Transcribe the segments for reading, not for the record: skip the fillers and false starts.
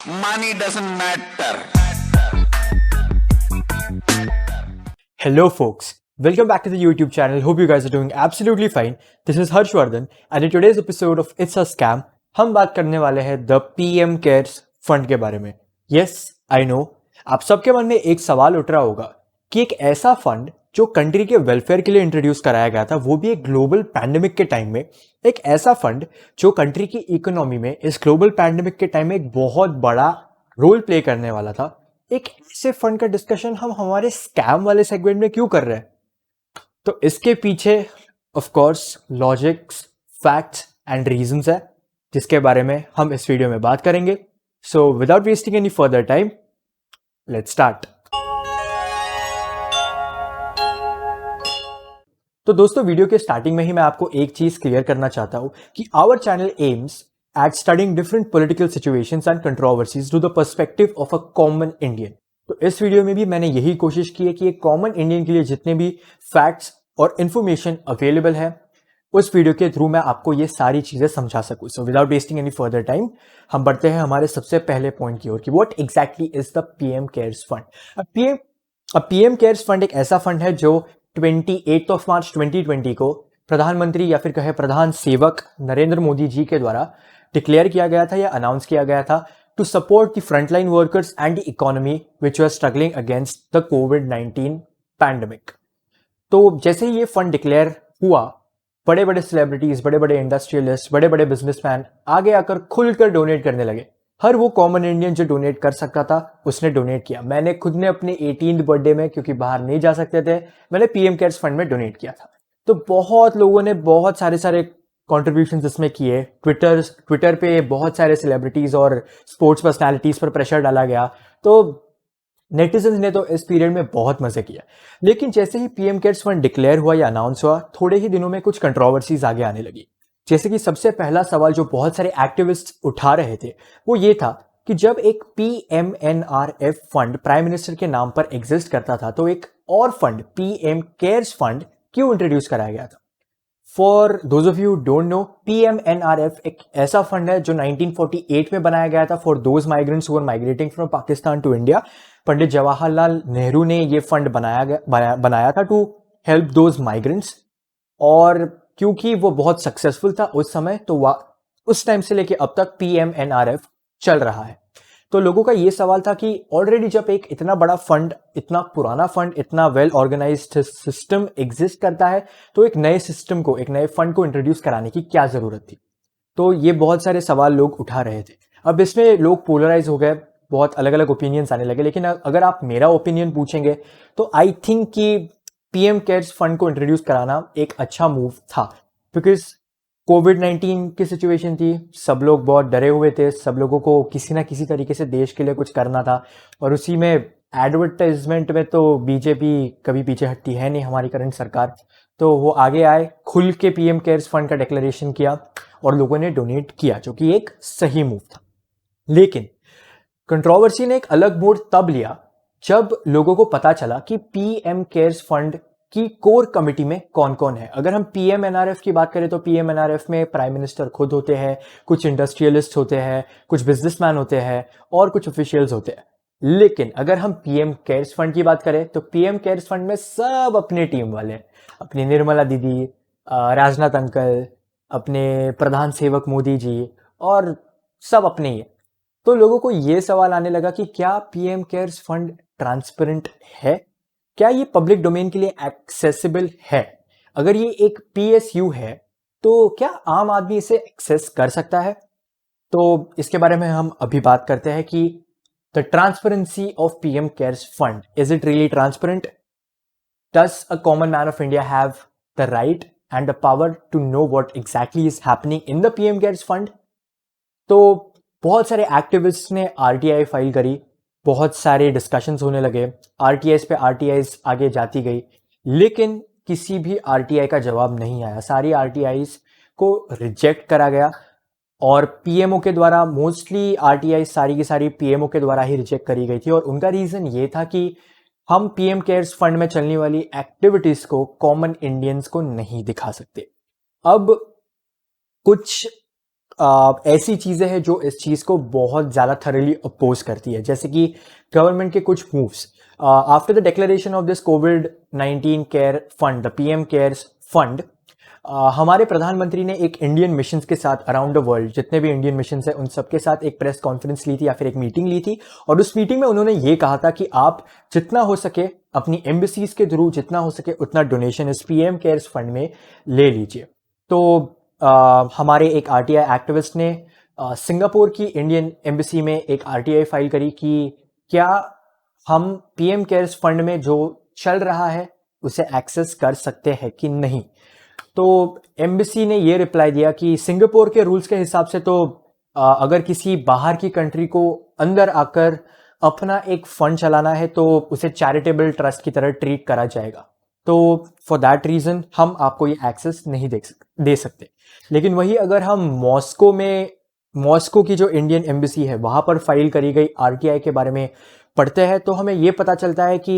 Money doesn't matter. Hello folks, welcome back to the YouTube channel. Hope you guys are doing absolutely fine. This is Harshvardhan and in today's episode of It's a Scam, हम बात करने वाले हैं the PM Cares fund के बारे में. Yes, I know. आप सबके मन में एक सवाल उठ रहा होगा कि एक ऐसा फंड जो कंट्री के वेलफेयर के लिए इंट्रोड्यूस कराया गया था, वो भी एक ग्लोबल पैंडेमिक के टाइम में, एक ऐसा फंड जो कंट्री की इकोनॉमी में इस ग्लोबल पैंडेमिक के टाइम में एक बहुत बड़ा रोल प्ले करने वाला था, एक ऐसे फंड का डिस्कशन हम हमारे स्कैम वाले सेगमेंट में क्यों कर रहे हैं? तो इसके पीछे of course logics, facts and reasons है, जिसके बारे में हम इस वीडियो में बात करेंगे. So without wasting any further time, let's start. तो दोस्तों, वीडियो के स्टार्टिंग में ही मैं आपको एक चीज क्लियर करना चाहता हूं कि our channel aims at studying different political situations and controversies through the perspective of a common Indian. तो इस वीडियो में भी मैंने यही कोशिश की है कि एक कॉमन इंडियन के लिए जितने भी फैक्ट्स और इंफॉर्मेशन अवेलेबल है, उस वीडियो के थ्रू मैं आपको ये सारी चीजें समझा सकूं. So without wasting any further time, हम बढ़ते हैं हमारे सबसे पहले पॉइंट की ओर कि what exactly is the PM CARES fund. PM CARES fund एक ऐसा फंड है जो 28 मार्च 2020 को प्रधानमंत्री या फिर कहे प्रधान सेवक नरेंद्र मोदी जी के द्वारा डिक्लेयर किया गया था या अनाउंस किया गया था to support the frontline workers and the economy which were struggling against the कोविड-19 पैंडेमिक. तो जैसे ही ये फंड डिक्लेयर हुआ, बड़े बड़े सेलिब्रिटीज, बड़े बड़े इंडस्ट्रियलिस्ट, बड़े बड़े बिजनेसमैन आगे आकर खुलकर डोनेट करने लगे. हर वो कॉमन इंडियन जो डोनेट कर सकता था उसने डोनेट किया. मैंने खुद ने अपने 18th बर्थडे में, क्योंकि बाहर नहीं जा सकते थे, मैंने पीएम केयर्स फंड में डोनेट किया था. तो बहुत लोगों ने बहुत सारे कॉन्ट्रीब्यूशन इसमें किए. ट्विटर पे बहुत सारे सेलिब्रिटीज और स्पोर्ट्स पर्सनालिटीज पर प्रेशर डाला गया. तो नेटिजन्स ने तो इस पीरियड में बहुत मजे किया. लेकिन जैसे ही पीएम केयर्स फंड डिक्लेयर हुआ या अनाउंस हुआ, थोड़े ही दिनों में कुछ कंट्रोवर्सीज आगे आने लगी. जैसे कि सबसे पहला सवाल जो बहुत सारे एक्टिविस्ट उठा रहे थे वो ये था कि जब एक PMNRF फंड प्राइम मिनिस्टर के नाम पर एग्जिस्ट करता था, तो एक और फंड पीएम केयर्स फंड क्यों इंट्रोड्यूस कराया गया था. For those of you don't know, PMNRF एक ऐसा फंड है जो 1948 में बनाया गया था for those migrants who were migrating from Pakistan to India. Pandit Jawaharlal Nehru ने ये फंड बनाया था टू हेल्प दोज माइग्रेंट्स. और क्योंकि वो बहुत सक्सेसफुल था उस समय, तो उस टाइम से लेके अब तक PMNRF चल रहा है. तो लोगों का ये सवाल था कि ऑलरेडी जब एक इतना बड़ा फंड, इतना पुराना फंड, इतना वेल ऑर्गेनाइज्ड सिस्टम एग्जिस्ट करता है, तो एक नए सिस्टम को, एक नए फंड को इंट्रोड्यूस कराने की क्या जरूरत थी. तो ये बहुत सारे सवाल लोग उठा रहे थे. अब इसमें लोग पोलराइज हो गए, बहुत अलग अलग ओपिनियंस आने लगे. लेकिन अगर आप मेरा ओपिनियन पूछेंगे तो आई थिंक कि पीएम केयर्स फंड को इंट्रोड्यूस कराना एक अच्छा मूव था. बिकॉज कोविड-19 की सिचुएशन थी, सब लोग बहुत डरे हुए थे, सब लोगों को किसी ना किसी तरीके से देश के लिए कुछ करना था. और उसी में एडवर्टाइजमेंट में तो बीजेपी कभी पीछे हटती है नहीं, हमारी करंट सरकार. तो वो आगे आए, खुल के पीएम केयर्स फंड का डिक्लेरेशन किया और लोगों ने डोनेट किया, जो कि एक सही मूव था. लेकिन कंट्रोवर्सी ने एक अलग मोड़ तब लिया जब लोगों को पता चला कि पीएम केयर्स फंड की कोर कमिटी में कौन कौन है. अगर हम PMNRF की बात करें तो PMNRF में प्राइम मिनिस्टर खुद होते हैं, कुछ इंडस्ट्रियलिस्ट होते हैं, कुछ बिजनेसमैन होते हैं और कुछ ऑफिशियल्स होते हैं. लेकिन अगर हम पीएम केयर्स फंड की बात करें तो पीएम केयर्स फंड में सब अपने टीम वाले हैं. अपनी निर्मला दीदी, राजनाथ अंकल, अपने प्रधान सेवक मोदी जी, और सब अपने ही है. तो लोगों को ये सवाल आने लगा कि क्या पीएम केयर्स फंड ट्रांसपेरेंट है, क्या ये पब्लिक डोमेन के लिए एक्सेसिबल है. अगर ये एक PSU है तो क्या आम आदमी इसे एक्सेस कर सकता है. तो इसके बारे में हम अभी बात करते हैं कि the transparency of PM CARES fund, is it really transparent. Does a common man of India have the right and the power to know what exactly is happening in the PM CARES fund. तो बहुत सारे activist ने RTI file करी, बहुत सारे discussions होने लगे, RTIs पे RTIs आगे जाती गई, लेकिन किसी भी RTI का जवाब नहीं आया. सारी RTIs को रिजेक्ट करा गया और PMO के द्वारा, मोस्टली RTI सारी की सारी PMO के द्वारा ही रिजेक्ट करी गई थी. और उनका रीजन ये था कि हम पीएम केयर्स फंड में चलने वाली एक्टिविटीज को कॉमन इंडियंस को नहीं दिखा सकते. अब कुछ ऐसी चीज़ें हैं जो इस चीज़ को बहुत ज़्यादा थरली अपोज करती है, जैसे कि गवर्नमेंट के कुछ moves. After the declaration of this covid care fund, the PM CARES fund, हमारे प्रधानमंत्री ने एक इंडियन मिशंस के साथ अराउंड द वर्ल्ड, जितने भी इंडियन मिशंस हैं उन सबके साथ एक प्रेस कॉन्फ्रेंस ली थी या फिर एक मीटिंग ली थी, और उस मीटिंग में उन्होंने ये कहा था कि आप जितना हो सके अपनी एम्बेसीज के थ्रू जितना हो सके उतना डोनेशन इस पीएम केयर्स फंड में ले लीजिए। तो हमारे एक आरटीआई एक्टिविस्ट ने सिंगापुर की इंडियन एम्बेसी में एक आरटीआई फाइल करी कि क्या हम पीएम केयर्स फंड में जो चल रहा है उसे एक्सेस कर सकते हैं कि नहीं। तो एम्बेसी ने ये रिप्लाई दिया कि सिंगापुर के रूल्स के हिसाब से तो अगर किसी बाहर की कंट्री को अंदर आकर अपना एक फंड चलाना है तो उसे चैरिटेबल ट्रस्ट की तरह ट्रीट करा जाएगा, तो फॉर दैट रीज़न हम आपको ये एक्सेस नहीं दे सकते। लेकिन वही अगर हम मॉस्को की जो इंडियन एम्बेसी है वहाँ पर फाइल करी गई आरटीआई के बारे में पढ़ते हैं तो हमें ये पता चलता है कि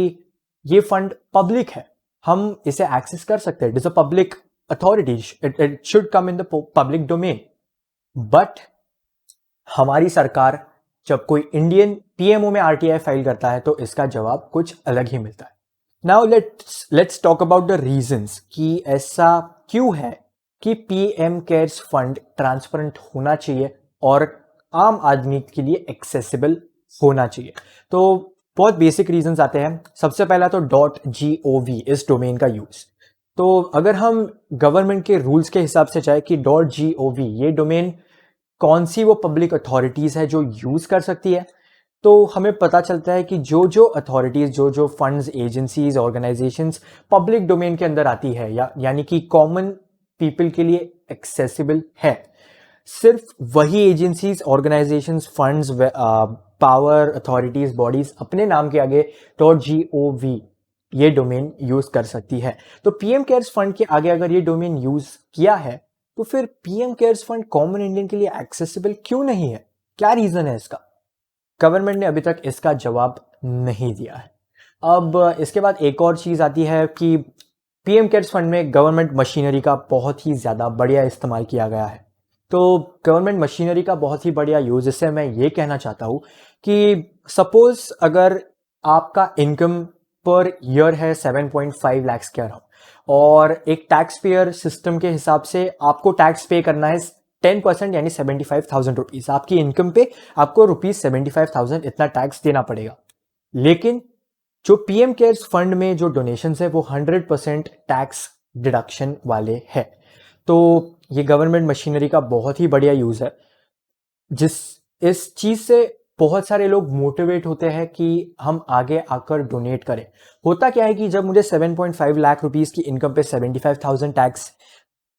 ये फंड पब्लिक है, हम इसे एक्सेस कर सकते हैं। It is a public authority, it should come in the public domain. But हमारी सरकार जब कोई इंडियन पीएमओ में आरटीआई फाइल करता है तो इसका जवाब कुछ अलग ही मिलता है। Now let's talk about the reasons कि ऐसा क्यों है कि पीएम केयर्स फंड ट्रांसपेरेंट होना चाहिए और आम आदमी के लिए एक्सेसिबल होना चाहिए। तो बहुत बेसिक रीजंस आते हैं। सबसे पहला तो .gov इस डोमेन का यूज। तो अगर हम गवर्नमेंट के रूल्स के हिसाब से चाहे कि .gov ये डोमेन कौन सी वो पब्लिक अथॉरिटीज़ है जो यूज़ कर सकती है, तो हमें पता चलता है कि जो जो अथॉरिटीज़, जो जो funds, agencies, organisations public domain के अंदर आती है यानी कि कॉमन पीपल के लिए एक्सेसिबल है, सिर्फ वही agencies, organisations, funds, power, authorities, bodies अपने नाम के आगे .gov ये डोमेन यूज़ कर सकती है। तो पीएम केयर्स फंड के आगे अगर ये डोमेन यूज़ किया है तो फिर PM CARES fund common Indian के लिए एक्सेसिबल क्यों नहीं है? क्या रीजन है इसका? गवर्नमेंट ने अभी तक इसका जवाब नहीं दिया है। अब इसके बाद एक और चीज आती है कि पीएम केयर्स फंड में गवर्नमेंट मशीनरी का बहुत ही ज्यादा बढ़िया इस्तेमाल किया गया है। तो गवर्नमेंट मशीनरी का बहुत ही बढ़िया यूज, इससे मैं ये कहना चाहता हूं कि सपोज अगर आपका इनकम पर ईयर है 7.5 लाख कह रहा हूं, और एक टैक्स पेयर सिस्टम के हिसाब से आपको टैक्स पे करना है 10% यानी 75,000 रुपीज। आपकी इनकम पे आपको ₹75,000 इतना टैक्स देना पड़ेगा। लेकिन जो पीएम केयर्स फंड में जो डोनेशंस है वो 100% टैक्स डिडक्शन वाले हैं। तो ये गवर्नमेंट मशीनरी का बहुत ही बढ़िया यूज है, इस चीज से बहुत सारे लोग मोटिवेट होते हैं कि हम आगे आकर डोनेट करें। होता क्या है कि जब मुझे 7.5 लाख रुपीस की इनकम पे 75,000 टैक्स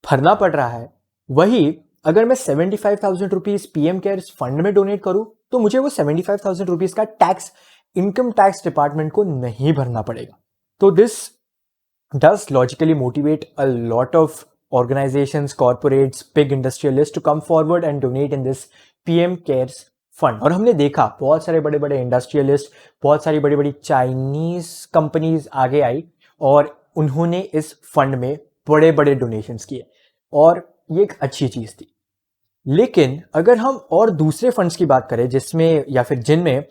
भरना पड़ रहा है, वही अगर मैं 75,000 रुपीज पीएम केयर्स फंड में डोनेट करूं तो मुझे वो 75,000 रुपीज का टैक्स इनकम टैक्स डिपार्टमेंट को नहीं भरना पड़ेगा। तो this does logically motivate a lot of organizations, corporates, big industrialists to come forward and donate in this PM cares fund। और हमने देखा बहुत सारे बड़े बड़े इंडस्ट्रियलिस्ट, बहुत सारी बड़ी बड़ी चाइनीज कंपनीज आगे आई और उन्होंने इस फंड में बड़े बड़े डोनेशंस किए, और ये एक अच्छी चीज थी। लेकिन अगर हम और दूसरे फंड्स की बात करें जिसमें या फिर जिनमें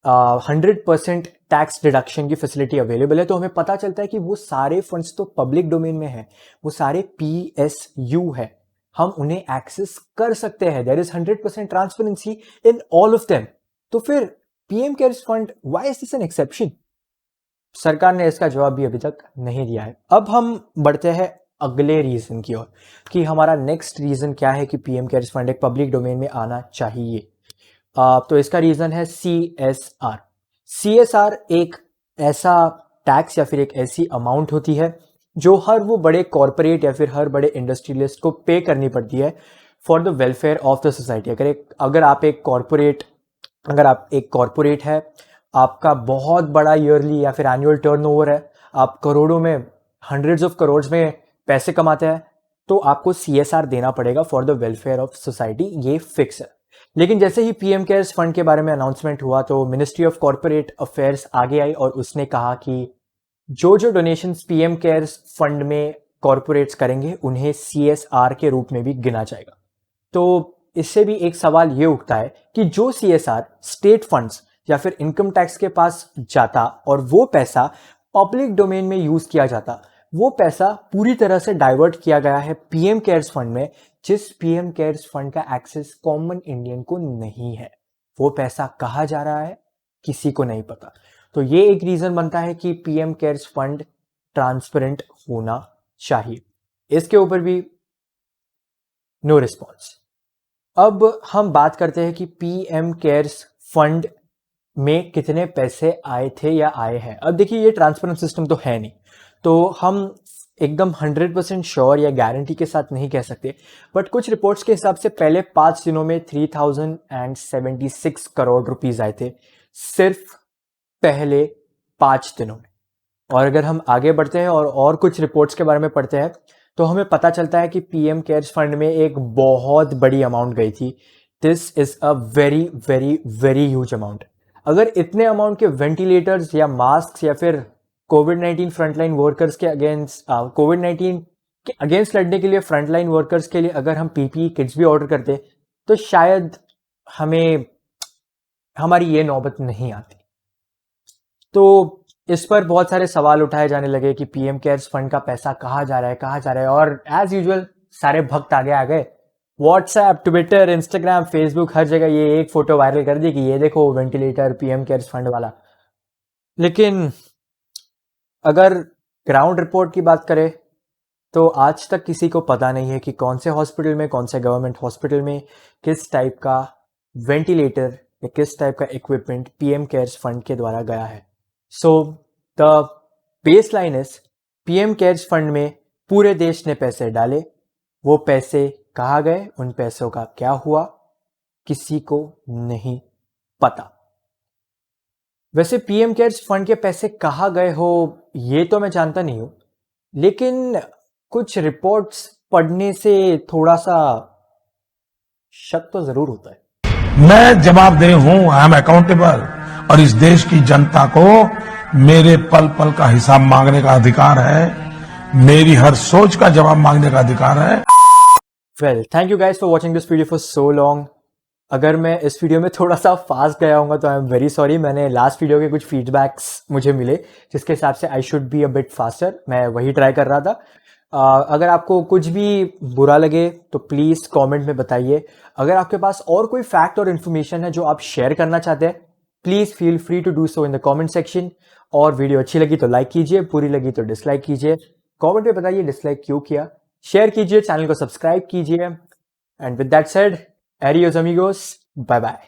100% टैक्स डिडक्शन की फैसिलिटी अवेलेबल है, तो हमें पता चलता है कि वो सारे फंड्स तो पब्लिक डोमेन में है, वो सारे PSU है, हम उन्हें एक्सेस कर सकते हैं। There is 100% transparency in all of them. तो फिर PM CARES fund, why is this an exception? सरकार ने इसका जवाब भी अभी तक नहीं दिया है। अब हम बढ़ते हैं अगले रीजन की ओर कि हमारा नेक्स्ट रीजन क्या है कि पीएम केयर्स फंड एक पब्लिक डोमेन में आना चाहिए। तो इसका रीजन है CSR। CSR एक ऐसा टैक्स या फिर एक ऐसी अमाउंट होती है जो हर वो बड़े कॉरपोरेट या फिर हर बड़े इंडस्ट्रियलिस्ट को पे करनी पड़ती है for the welfare of the society. अगर आप एक कॉरपोरेट है, आपका बहुत बड़ा ईयरली या फिर एनुअल टर्नओवर है, आप करोड़ों में, हंड्रेड्स ऑफ करोड़ में पैसे कमाते हैं, तो आपको CSR देना पड़ेगा for the welfare of society, ये फिक्स है। लेकिन जैसे ही पीएम केयर्स फंड के बारे में अनाउंसमेंट हुआ तो मिनिस्ट्री ऑफ कॉर्पोरेट अफेयर्स आगे आई और उसने कहा कि जो जो डोनेशंस पीएम केयर्स फंड में कॉर्पोरेट्स करेंगे उन्हें CSR के रूप में भी गिना जाएगा। तो इससे भी एक सवाल ये उठता है कि जो CSR स्टेट फंड्स या फिर इनकम टैक्स के पास जाता और वो पैसा पब्लिक डोमेन में यूज किया जाता, वो पैसा पूरी तरह से डाइवर्ट किया गया है पीएम केयर्स फंड में, जिस पीएम केयर्स फंड का एक्सेस कॉमन इंडियन को नहीं है। वो पैसा कहाँ जा रहा है किसी को नहीं पता। तो ये एक रीजन बनता है कि पीएम केयर्स फंड ट्रांसपेरेंट होना चाहिए। इसके ऊपर भी नो रिस्पॉन्स। अब हम बात करते हैं कि पीएम केयर्स फंड में कितने पैसे आए थे या आए हैं। अब देखिए, ये ट्रांसपेरेंट सिस्टम तो है नहीं, तो हम एकदम 100% श्योर या गारंटी के साथ नहीं कह सकते, बट कुछ रिपोर्ट्स के हिसाब से पहले 5 दिनों में 3076 करोड़ रुपीस आए थे, सिर्फ पहले 5 दिनों में। और अगर हम आगे बढ़ते हैं और कुछ रिपोर्ट्स के बारे में पढ़ते हैं, तो हमें पता चलता है कि पीएम केयर्स फंड में एक बहुत बड़ी अमाउंट गई थी। This is a very very very huge amount. अगर इतने अमाउंट के वेंटिलेटर्स या मास्क या फिर कोविड-19 फ्रंटलाइन वर्कर्स के अगेंस्ट कोविड-19 के अगेंस्ट लड़ने के लिए फ्रंटलाइन वर्कर्स के लिए अगर हम पीपीई किट्स भी ऑर्डर करते, तो शायद हमारी ये नौबत नहीं आती। तो इस पर बहुत सारे सवाल उठाए जाने लगे कि पीएम केयर्स फंड का पैसा कहाँ जा रहा है, और एज यूजुअल सारे भक्त आगे आ गए। व्हाट्सएप, ट्विटर, इंस्टाग्राम, फेसबुक, हर जगह ये एक फोटो वायरल कर दी कि ये देखो वेंटिलेटर पीएम केयर्स फंड वाला। लेकिन अगर ग्राउंड रिपोर्ट की बात करें, तो आज तक किसी को पता नहीं है कि कौन से हॉस्पिटल में, कौन से गवर्नमेंट हॉस्पिटल में किस टाइप का वेंटिलेटर या किस टाइप का इक्विपमेंट पीएम केयर्स फंड के द्वारा गया है। So the base line is, PM CARES fund में पूरे देश ने पैसे डाले, वो पैसे कहाँ गए, उन पैसों का क्या हुआ, किसी को नहीं पता। वैसे पीएम केयर्स फंड के पैसे कहाँ गए हो ये तो मैं जानता नहीं हूं, लेकिन कुछ रिपोर्ट्स पढ़ने से थोड़ा सा शक तो जरूर होता है। मैं जवाबदेह हूं, आई एम अकाउंटेबल, और इस देश की जनता को मेरे पल पल का हिसाब मांगने का अधिकार है, मेरी हर सोच का जवाब मांगने का अधिकार है। Well, thank you guys for watching this video for so long. अगर मैं इस वीडियो में थोड़ा सा फास्ट गया हूँ तो आई एम वेरी सॉरी। मैंने लास्ट वीडियो के कुछ फीडबैक्स मुझे मिले जिसके हिसाब से I should be a bit faster, मैं वही ट्राई कर रहा था। अगर आपको कुछ भी बुरा लगे तो प्लीज़ कमेंट में बताइए। अगर आपके पास और कोई फैक्ट और इन्फॉर्मेशन है जो आप शेयर करना चाहते हैं, please feel free to do so in the comment section. और वीडियो अच्छी लगी तो लाइक कीजिए, बुरी लगी तो डिसलाइक कीजिए। कमेंट में बताइए डिसलाइक क्यों किया, शेयर कीजिए, चैनल को सब्सक्राइब कीजिए। And with that said, adios amigos, bye bye.